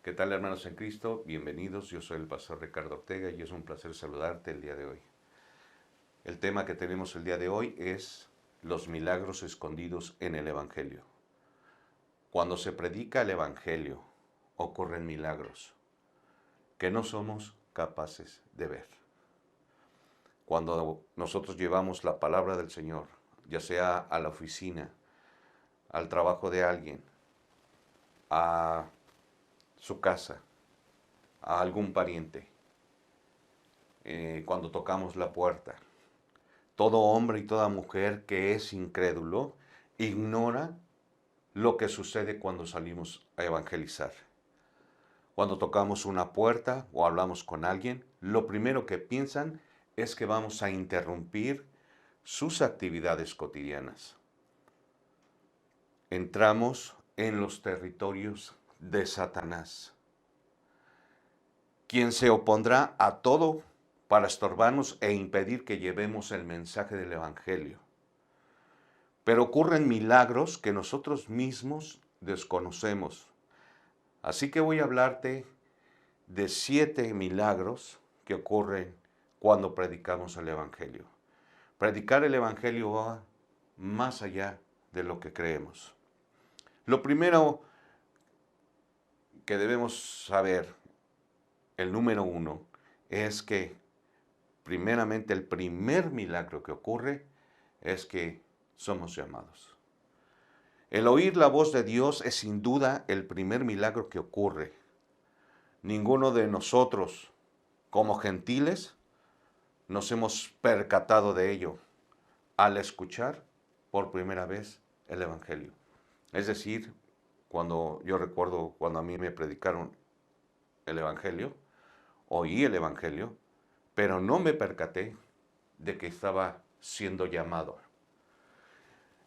¿Qué tal, hermanos en Cristo? Bienvenidos, yo soy el pastor Ricardo Ortega y es un placer saludarte el día de hoy. El tema que tenemos el día de hoy es los milagros escondidos en el Evangelio. Cuando se predica el Evangelio, ocurren milagros que no somos capaces de ver. Cuando nosotros llevamos la palabra del Señor, ya sea a la oficina, al trabajo de alguien, a su casa, a algún pariente, cuando tocamos la puerta. Todo hombre y toda mujer que es incrédulo ignora lo que sucede cuando salimos a evangelizar. Cuando tocamos una puerta o hablamos con alguien, lo primero que piensan es que vamos a interrumpir sus actividades cotidianas. Entramos en los territorios de Satanás, quien se opondrá a todo para estorbarnos e impedir que llevemos el mensaje del Evangelio. Pero ocurren milagros que nosotros mismos desconocemos. Así que voy a hablarte de 7 milagros que ocurren cuando predicamos el Evangelio. Predicar el Evangelio va más allá de lo que creemos. Lo primero que debemos saber, el número 1, es que primeramente el primer milagro que ocurre es que somos llamados. El oír la voz de Dios es sin duda el primer milagro que ocurre. Ninguno de nosotros, como gentiles, nos hemos percatado de ello al escuchar por primera vez el Evangelio. Es decir, cuando yo recuerdo cuando a mí me predicaron el Evangelio, oí el Evangelio, pero no me percaté de que estaba siendo llamado.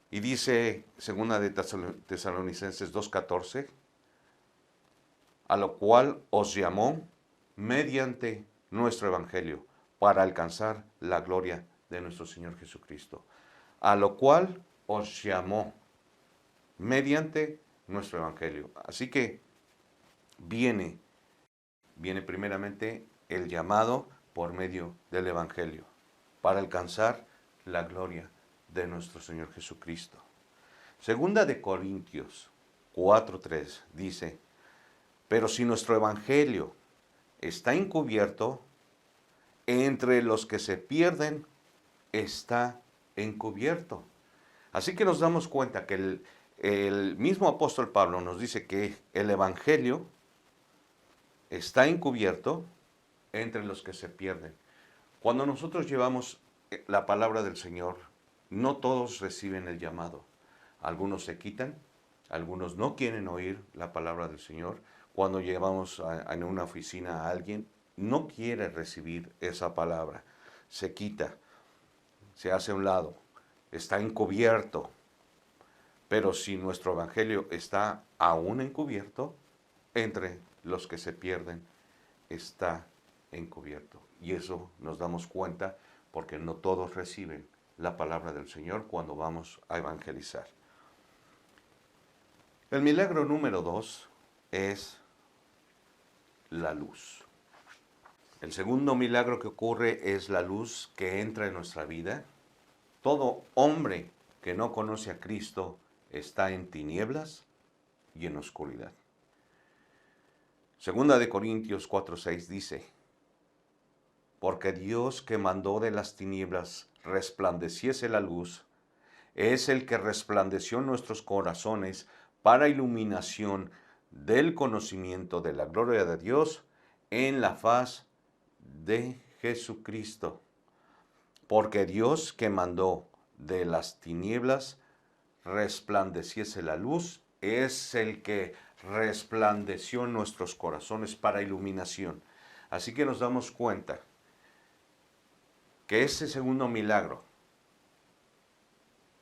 Y dice, segunda de Tesalonicenses 2:14, a lo cual os llamó mediante nuestro Evangelio, para alcanzar la gloria de nuestro Señor Jesucristo. A lo cual os llamó mediante nuestro Evangelio. Así que viene primeramente el llamado por medio del Evangelio, para alcanzar la gloria de nuestro Señor Jesucristo. Segunda de Corintios 4:3 dice, pero si nuestro Evangelio está encubierto, entre los que se pierden está encubierto. Así que nos damos cuenta que el mismo apóstol Pablo nos dice que el Evangelio está encubierto entre los que se pierden. Cuando nosotros llevamos la palabra del Señor, no todos reciben el llamado. Algunos se quitan, algunos no quieren oír la palabra del Señor. Cuando llevamos en una oficina a alguien, no quiere recibir esa palabra. Se quita, se hace a un lado, está encubierto. Pero si nuestro evangelio está aún encubierto, entre los que se pierden está encubierto. Y eso nos damos cuenta porque no todos reciben la palabra del Señor cuando vamos a evangelizar. El milagro número 2 es la luz. El segundo milagro que ocurre es la luz que entra en nuestra vida. Todo hombre que no conoce a Cristo está en tinieblas y en oscuridad. Segunda de Corintios 4:6 dice, porque Dios que mandó de las tinieblas resplandeciese la luz, es el que resplandeció en nuestros corazones para iluminación del conocimiento de la gloria de Dios en la faz de Jesucristo. Porque Dios que mandó de las tinieblas resplandeciese la luz, es el que resplandeció en nuestros corazones para iluminación. Así que nos damos cuenta que este segundo milagro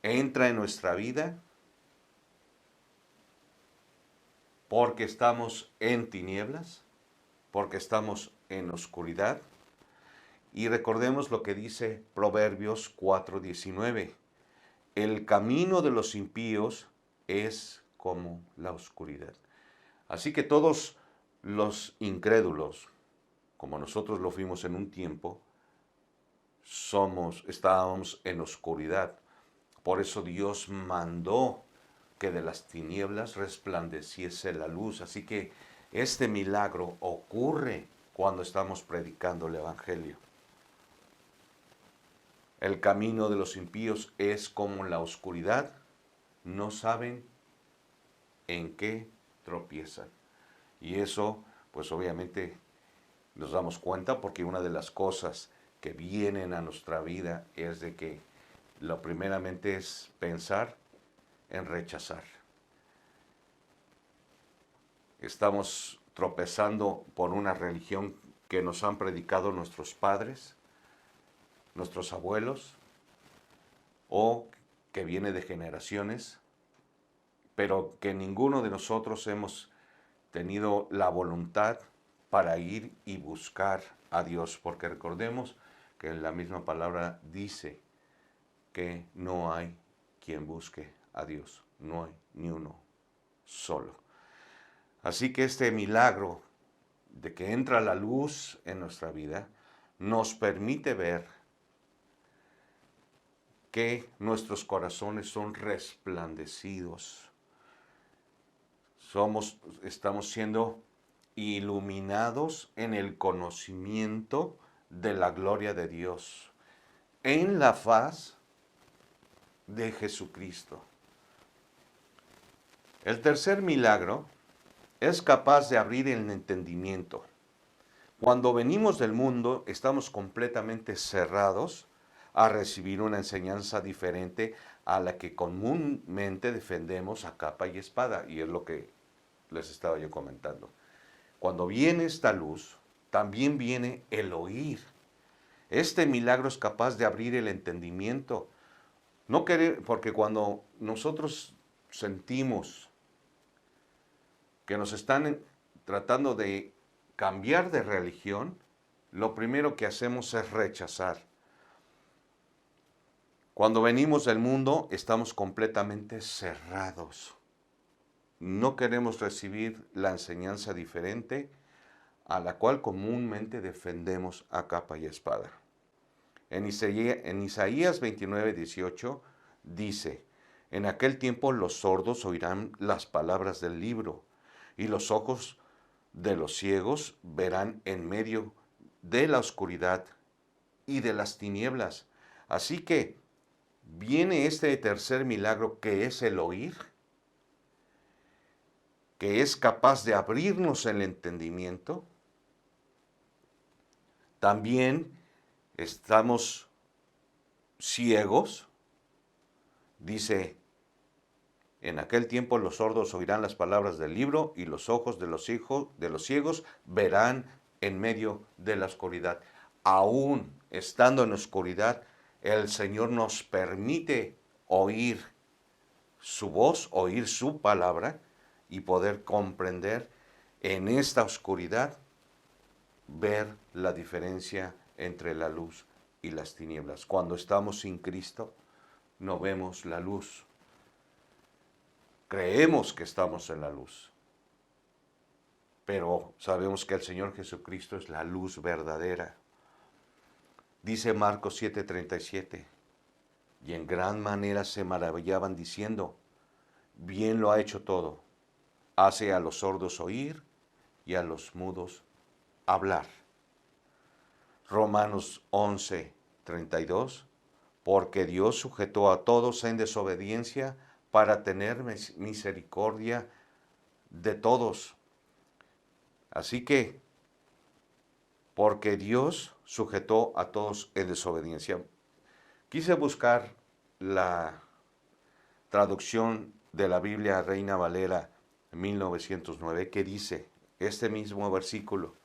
entra en nuestra vida porque estamos en tinieblas, porque estamos en oscuridad. Y recordemos lo que dice Proverbios 4:19. El camino de los impíos es como la oscuridad. Así que todos Los incrédulos, como nosotros lo fuimos en un tiempo, estábamos en oscuridad. Por eso Dios mandó que de las tinieblas resplandeciese la luz. Así que este milagro ocurre cuando estamos predicando el Evangelio. El camino de los impíos es como la oscuridad, no saben en qué tropiezan. Y eso, pues obviamente nos damos cuenta porque una de las cosas que vienen a nuestra vida es de que lo primeramente es pensar en rechazar. Estamos tropezando por una religión que nos han predicado nuestros padres, nuestros abuelos, o que viene de generaciones, pero que ninguno de nosotros hemos tenido la voluntad para ir y buscar a Dios, porque recordemos que la misma palabra dice que no hay quien busque a Dios, no hay ni uno solo. Así que este milagro de que entra la luz en nuestra vida nos permite ver que nuestros corazones son resplandecidos. Estamos siendo iluminados en el conocimiento de la gloria de Dios, en la faz de Jesucristo. El tercer milagro es capaz de abrir el entendimiento. Cuando venimos del mundo, estamos completamente cerrados a recibir una enseñanza diferente a la que comúnmente defendemos a capa y espada, y es lo que les estaba yo comentando. Cuando viene esta luz, también viene el oír. Este milagro es capaz de abrir el entendimiento. No porque cuando nosotros sentimos que nos están tratando de cambiar de religión, lo primero que hacemos es rechazar. Cuando venimos del mundo, estamos completamente cerrados. No queremos recibir la enseñanza diferente a la cual comúnmente defendemos a capa y espada. En Isaías 29, 18 dice, en aquel tiempo los sordos oirán las palabras del libro, y los ojos de los ciegos verán en medio de la oscuridad y de las tinieblas. Así que viene este tercer milagro que es el oír, que es capaz de abrirnos el entendimiento. También estamos ciegos. Dice, en aquel tiempo los sordos oirán las palabras del libro y los ojos de los ciegos verán en medio de la oscuridad. Aún estando en oscuridad, el Señor nos permite oír su voz, oír su palabra y poder comprender en esta oscuridad, ver la diferencia entre la luz y las tinieblas. Cuando estamos sin Cristo, no vemos la luz. Creemos que estamos en la luz, pero sabemos que el Señor Jesucristo es la luz verdadera. Dice Marcos 7:37, y en gran manera se maravillaban diciendo, bien lo ha hecho todo, hace a los sordos oír y a los mudos hablar. Romanos 11:32, porque Dios sujetó a todos en desobediencia para tener misericordia de todos. Así que, porque Dios sujetó a todos en desobediencia. Quise buscar la traducción de la Biblia Reina Valera 1909 que dice este mismo versículo,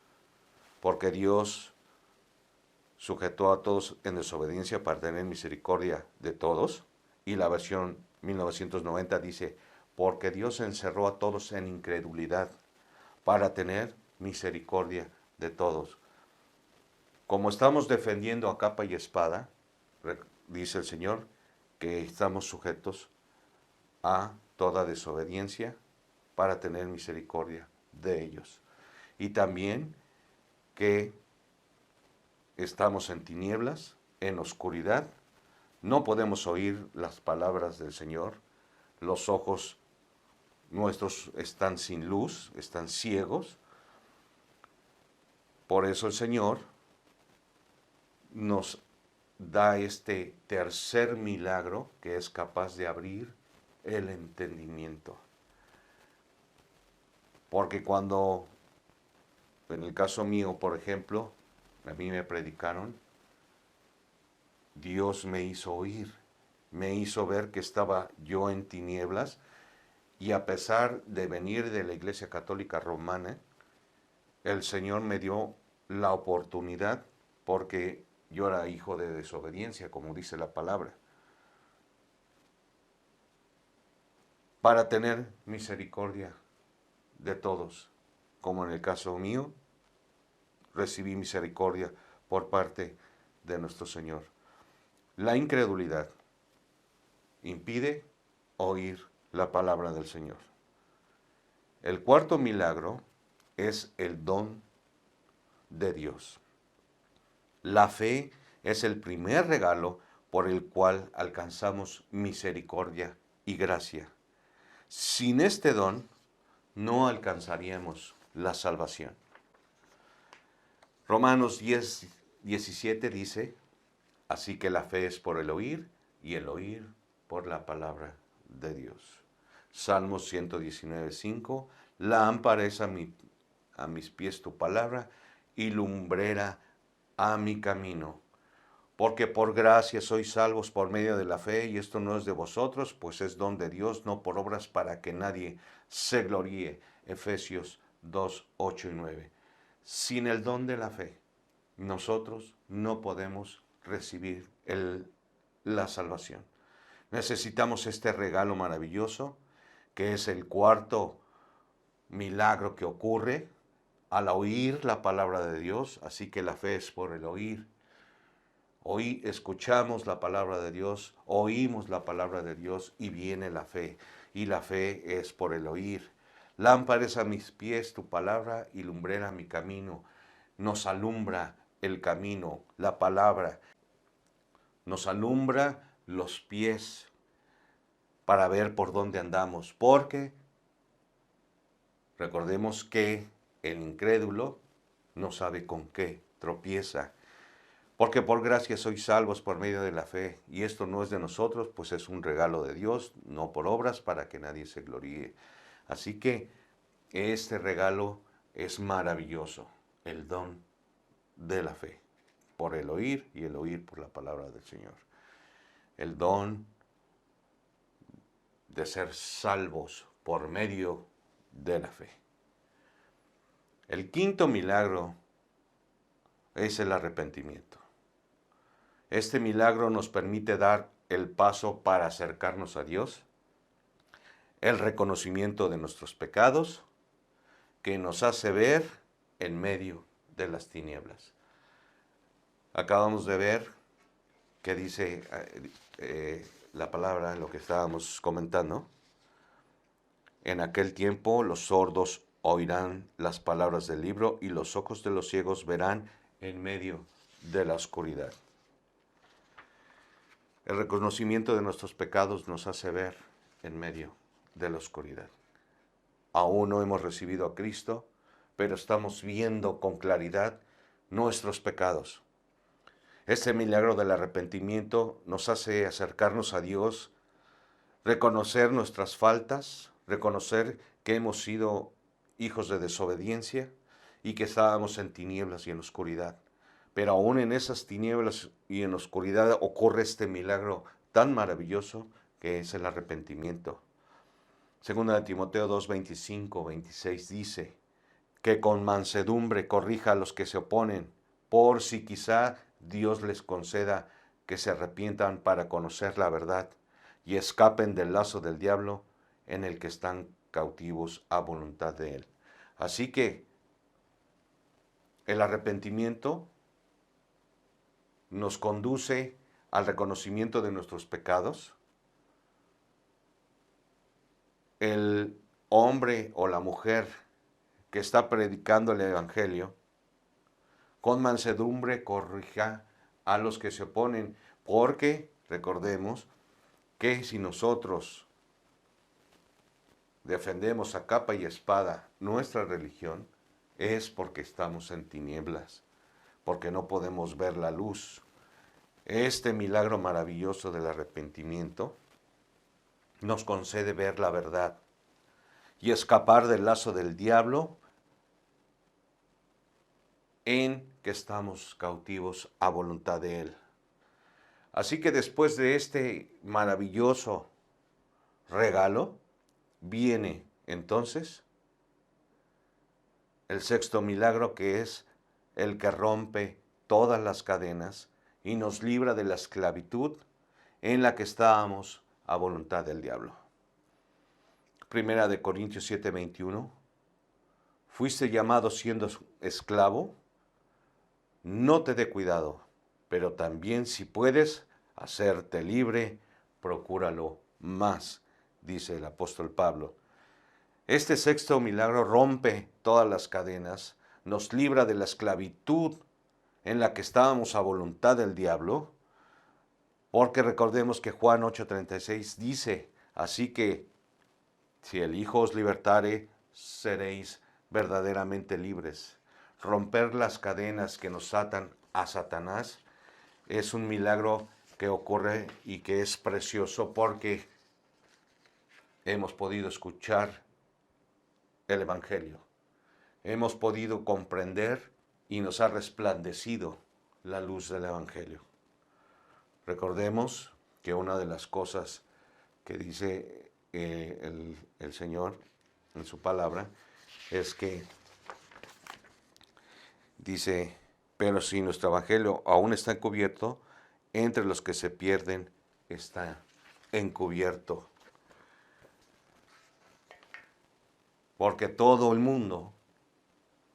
porque Dios sujetó a todos en desobediencia para tener misericordia de todos. Y la versión 1990 dice, porque Dios encerró a todos en incredulidad para tener misericordia de todos. Como estamos defendiendo a capa y espada, dice el Señor, que estamos sujetos a toda desobediencia para tener misericordia de ellos. y también que estamos en tinieblas, en oscuridad, no podemos oír las palabras del Señor, los ojos nuestros están sin luz, están ciegos. Por eso el Señor nos da este tercer milagro que es capaz de abrir el entendimiento. Porque cuando, en el caso mío, por ejemplo, a mí me predicaron, Dios me hizo oír, me hizo ver que estaba yo en tinieblas, y a pesar de venir de la Iglesia Católica Romana, el Señor me dio la oportunidad, porque yo era hijo de desobediencia, como dice la palabra, para tener misericordia de todos, como en el caso mío, recibí misericordia por parte de nuestro Señor. La incredulidad impide oír la palabra del Señor. El cuarto milagro es el don de Dios. La fe es el primer regalo por el cual alcanzamos misericordia y gracia. Sin este don no alcanzaríamos la salvación. Romanos 10:17 dice, así que la fe es por el oír y el oír por la palabra de Dios. Salmos 119:5, lámpara es a mis pies tu palabra y lumbrera a mi camino. Porque por gracia sois salvos por medio de la fe, y esto no es de vosotros, pues es don de Dios, no por obras para que nadie se gloríe. Efesios 2:8 y 9. Sin el don de la fe, nosotros no podemos recibir la salvación. Necesitamos este regalo maravilloso, que es el cuarto milagro que ocurre al oír la palabra de Dios. Así que la fe es por el oír. Hoy escuchamos la palabra de Dios, oímos la palabra de Dios y viene la fe. Y la fe es por el oír. Lámpara es a mis pies tu palabra y lumbrera mi camino. Nos alumbra el camino, la palabra. Nos alumbra los pies para ver por dónde andamos. Porque recordemos que el incrédulo no sabe con qué tropieza. Porque por gracia sois salvos por medio de la fe, y esto no es de nosotros, pues es un regalo de Dios, no por obras para que nadie se gloríe. Así que este regalo es maravilloso, el don de la fe, por el oír y el oír por la palabra del Señor. El don de ser salvos por medio de la fe. El quinto milagro es el arrepentimiento. Este milagro nos permite dar el paso para acercarnos a Dios, el reconocimiento de nuestros pecados, que nos hace ver en medio de las tinieblas. Acabamos de ver que dice la palabra, lo que estábamos comentando. En aquel tiempo los sordos oirán las palabras del libro y los ojos de los ciegos verán en medio de la oscuridad. El reconocimiento de nuestros pecados nos hace ver en medio de la oscuridad. Aún no hemos recibido a Cristo, pero estamos viendo con claridad nuestros pecados. Este milagro del arrepentimiento nos hace acercarnos a Dios, reconocer nuestras faltas, reconocer que hemos sido hijos de desobediencia y que estábamos en tinieblas y en oscuridad. Pero aún en esas tinieblas y en oscuridad ocurre este milagro tan maravilloso que es el arrepentimiento. Segunda de Timoteo 2:25-26 dice que con mansedumbre corrija a los que se oponen, por si quizá Dios les conceda que se arrepientan para conocer la verdad y escapen del lazo del diablo en el que están cautivos a voluntad de él. Así que el arrepentimiento nos conduce al reconocimiento de nuestros pecados. El hombre o la mujer que está predicando el Evangelio, con mansedumbre corrija a los que se oponen, porque recordemos que si nosotros defendemos a capa y espada nuestra religión, es porque estamos en tinieblas, porque no podemos ver la luz. Este milagro maravilloso del arrepentimiento nos concede ver la verdad y escapar del lazo del diablo en que estamos cautivos a voluntad de él. Así que después de este maravilloso regalo, viene entonces el sexto milagro, que es el que rompe todas las cadenas y nos libra de la esclavitud en la que estábamos a voluntad del diablo. Primera de Corintios 7:21. Fuiste llamado siendo esclavo, no te dé cuidado, pero también si puedes hacerte libre, procúralo más, dice el apóstol Pablo. Este sexto milagro rompe todas las cadenas, nos libra de la esclavitud en la que estábamos a voluntad del diablo, porque recordemos que Juan 8:36 dice, así que si el Hijo os libertare, seréis verdaderamente libres. Romper las cadenas que nos atan a Satanás es un milagro que ocurre y que es precioso porque hemos podido escuchar el Evangelio. Hemos podido comprender y nos ha resplandecido la luz del Evangelio. Recordemos que una de las cosas que dice el Señor en su palabra es que dice, pero si nuestro Evangelio aún está encubierto, entre los que se pierden está encubierto. Porque todo el mundo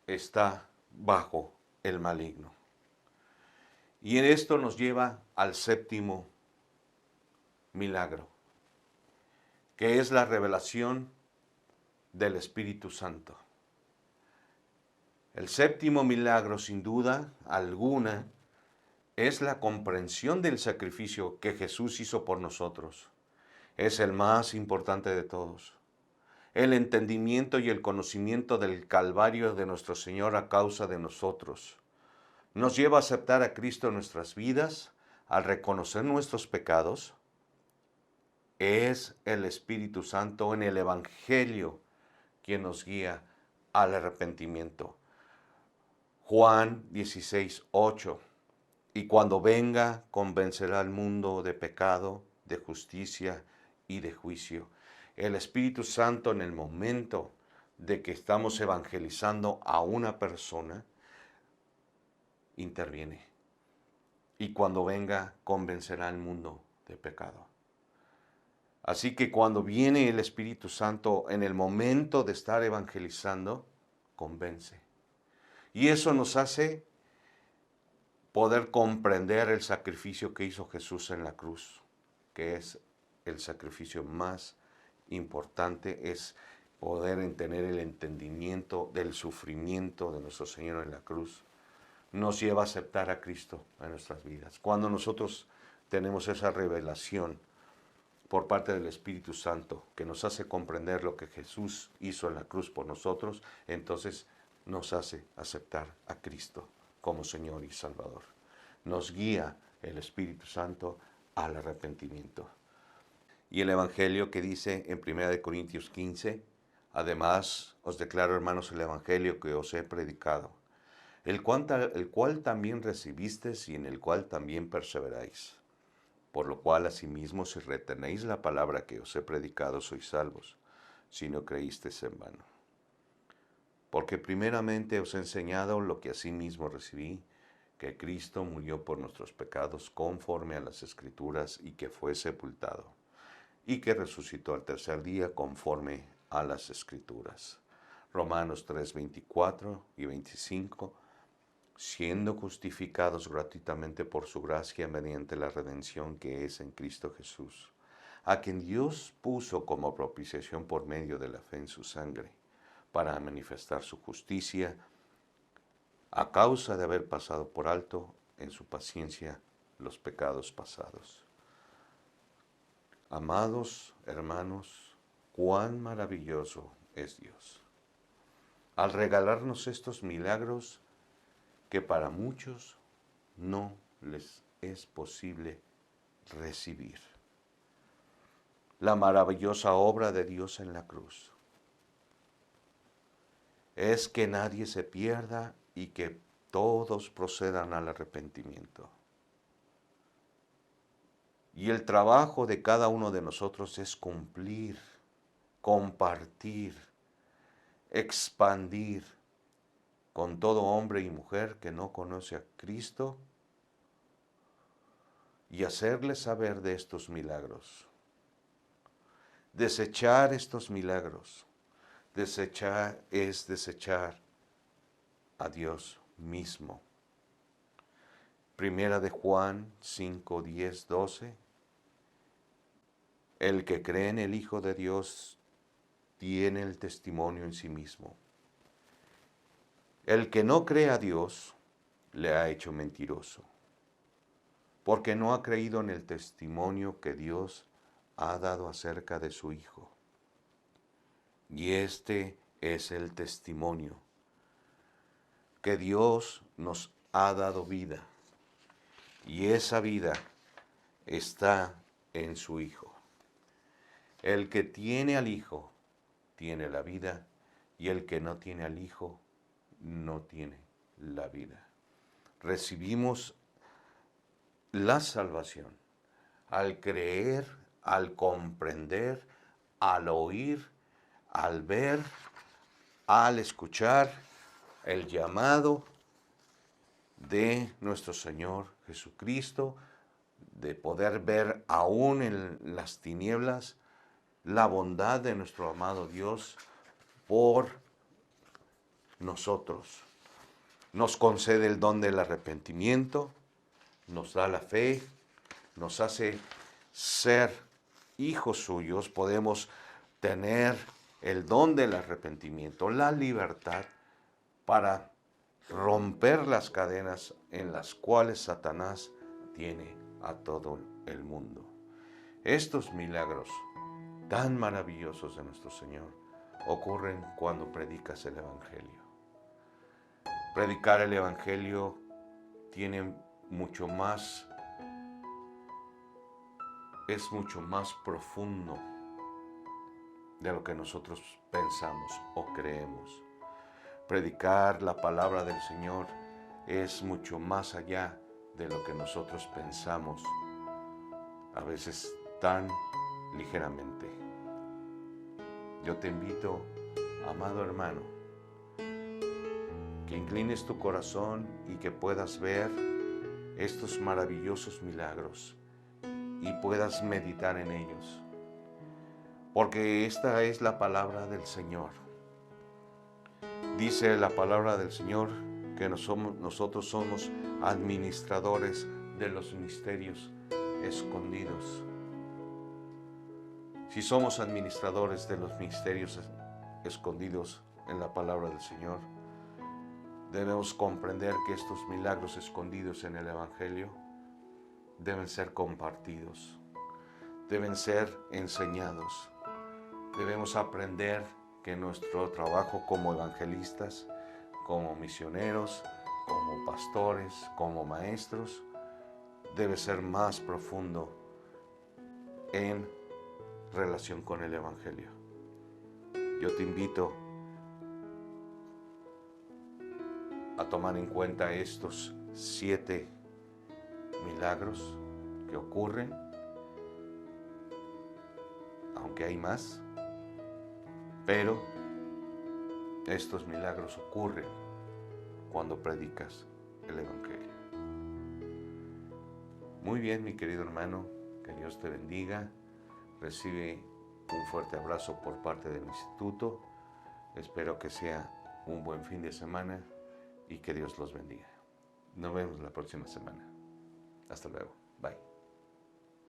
está bajo el maligno. Y en esto nos lleva al séptimo milagro, que es la revelación del Espíritu Santo. El séptimo milagro, sin duda alguna, es la comprensión del sacrificio que Jesús hizo por nosotros. Es el más importante de todos. El entendimiento y el conocimiento del Calvario de nuestro Señor a causa de nosotros. Nos lleva a aceptar a Cristo en nuestras vidas, al reconocer nuestros pecados. Es el Espíritu Santo en el Evangelio quien nos guía al arrepentimiento. Juan 16:8. Y cuando venga, convencerá al mundo de pecado, de justicia y de juicio. El Espíritu Santo, en el momento de que estamos evangelizando a una persona, interviene. Y cuando venga, convencerá al mundo de pecado. Así que cuando viene el Espíritu Santo en el momento de estar evangelizando, convence. Y eso nos hace poder comprender el sacrificio que hizo Jesús en la cruz, que es el sacrificio más importante, es poder tener el entendimiento del sufrimiento de nuestro Señor en la cruz. Nos lleva a aceptar a Cristo en nuestras vidas. Cuando nosotros tenemos esa revelación por parte del Espíritu Santo que nos hace comprender lo que Jesús hizo en la cruz por nosotros, entonces nos hace aceptar a Cristo como Señor y Salvador. Nos guía el Espíritu Santo al arrepentimiento. Y el Evangelio que dice en 1 Corintios 15, además os declaro, hermanos, el Evangelio que os he predicado, el cual también recibisteis y en el cual también perseveráis. Por lo cual, asimismo, si retenéis la palabra que os he predicado, sois salvos, si no creísteis en vano. Porque primeramente os he enseñado lo que asimismo recibí, que Cristo murió por nuestros pecados conforme a las Escrituras y que fue sepultado, y que resucitó al tercer día conforme a las Escrituras. Romanos 3:24 y 25, siendo justificados gratuitamente por su gracia mediante la redención que es en Cristo Jesús, a quien Dios puso como propiciación por medio de la fe en su sangre, para manifestar su justicia a causa de haber pasado por alto en su paciencia los pecados pasados. Amados hermanos, cuán maravilloso es Dios al regalarnos estos milagros que para muchos no les es posible recibir. La maravillosa obra de Dios en la cruz es que nadie se pierda y que todos procedan al arrepentimiento. Y el trabajo de cada uno de nosotros es cumplir, compartir, expandir con todo hombre y mujer que no conoce a Cristo y hacerles saber de estos milagros. Desechar estos milagros. Desechar es desechar a Dios mismo. Primera de Juan 5, 10, 12. El que cree en el Hijo de Dios tiene el testimonio en sí mismo. El que no cree a Dios le ha hecho mentiroso, porque no ha creído en el testimonio que Dios ha dado acerca de su Hijo. Y este es el testimonio, que Dios nos ha dado vida, y esa vida está en su Hijo. El que tiene al Hijo tiene la vida, y el que no tiene al Hijo no tiene la vida. Recibimos la salvación al creer, al comprender, al oír, al ver, al escuchar el llamado de nuestro Señor Jesucristo, de poder ver aún en las tinieblas la bondad de nuestro amado Dios por nosotros. Nos concede el don del arrepentimiento, nos da la fe, nos hace ser hijos suyos, podemos tener el don del arrepentimiento, la libertad para romper las cadenas en las cuales Satanás tiene a todo el mundo. Estos milagros tan maravillosos de nuestro Señor ocurren cuando predicas el Evangelio. Predicar el Evangelio tiene mucho más, es mucho más profundo de lo que nosotros pensamos o creemos. Predicar la palabra del Señor es mucho más allá de lo que nosotros pensamos, a veces tan ligeramente. Yo te invito, amado hermano, que inclines tu corazón y que puedas ver estos maravillosos milagros y puedas meditar en ellos, porque esta es la palabra del Señor. Dice la palabra del Señor que nosotros somos administradores de los misterios escondidos. Si somos administradores de los misterios escondidos en la palabra del Señor, debemos comprender que estos milagros escondidos en el Evangelio deben ser compartidos, deben ser enseñados. Debemos aprender que nuestro trabajo como evangelistas, como misioneros, como pastores, como maestros, debe ser más profundo en relación con el Evangelio. Yo te invito a tomar en cuenta estos 7 milagros que ocurren, aunque hay más, pero estos milagros ocurren cuando predicas el Evangelio. Muy bien, mi querido hermano, que Dios te bendiga. Recibe un fuerte abrazo por parte del instituto. Espero que sea un buen fin de semana y que Dios los bendiga. Nos vemos la próxima semana. Hasta luego. Bye.